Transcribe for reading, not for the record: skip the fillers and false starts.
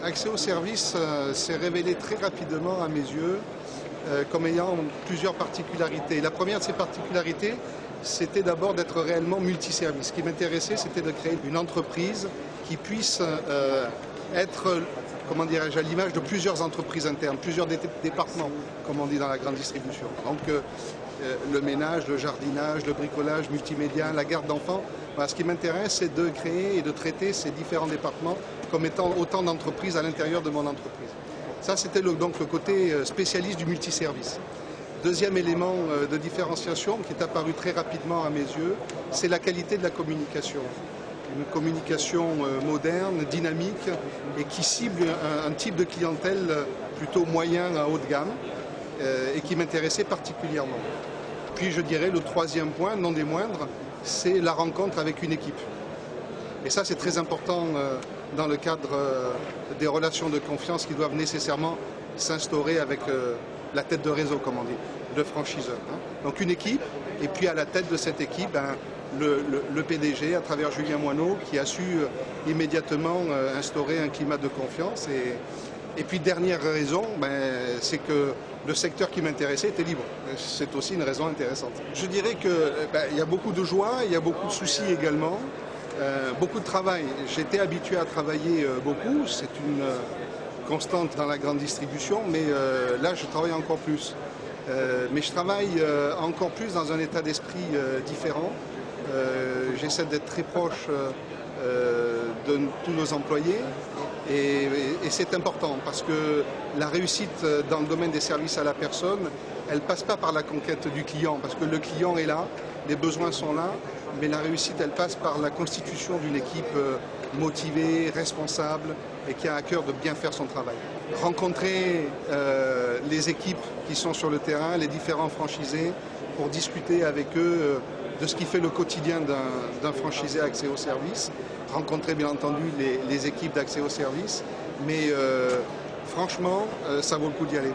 Accès au service s'est révélé très rapidement à mes yeux comme ayant plusieurs particularités. La première de ces particularités, c'était d'abord d'être réellement multiservice. Ce qui m'intéressait, c'était de créer une entreprise qui puisse être, comment dirais-je, à l'image de plusieurs entreprises internes, plusieurs départements, comme on dit dans la grande distribution. Donc le ménage, le jardinage, le bricolage, multimédia, la garde d'enfants. Voilà, ce qui m'intéresse, c'est de créer et de traiter ces différents départements comme étant autant d'entreprises à l'intérieur de mon entreprise. Ça, c'était donc le côté spécialiste du multiservice. Deuxième élément de différenciation qui est apparu très rapidement à mes yeux, c'est la qualité de la communication. Une communication moderne, dynamique et qui cible un type de clientèle plutôt moyen à haut de gamme et qui m'intéressait particulièrement. Puis je dirais le troisième point, non des moindres, c'est la rencontre avec une équipe. Et ça, c'est très important dans le cadre des relations de confiance qui doivent nécessairement s'instaurer avec la tête de réseau, comme on dit, le franchiseur. Donc une équipe, et puis à la tête de cette équipe, le PDG, à travers Julien Moineau, qui a su immédiatement instaurer un climat de confiance. Et puis dernière raison, c'est que le secteur qui m'intéressait était libre. C'est aussi une raison intéressante. Je dirais qu'il y a beaucoup de joie, il y a beaucoup de soucis également, beaucoup de travail. J'étais habitué à travailler beaucoup, c'est une constante dans la grande distribution, mais là je travaille encore plus. Mais je travaille encore plus dans un état d'esprit différent. J'essaie d'être très proche de tous nos employés et c'est important parce que la réussite dans le domaine des services à la personne, elle ne passe pas par la conquête du client parce que le client est là, les besoins sont là, mais la réussite elle passe par la constitution d'une équipe motivée, responsable et qui a à cœur de bien faire son travail. Rencontrer les équipes qui sont sur le terrain, les différents franchisés, pour discuter avec eux de ce qui fait le quotidien d'un franchisé accès au service, rencontrer bien entendu les équipes d'accès au service, mais franchement, ça vaut le coup d'y aller.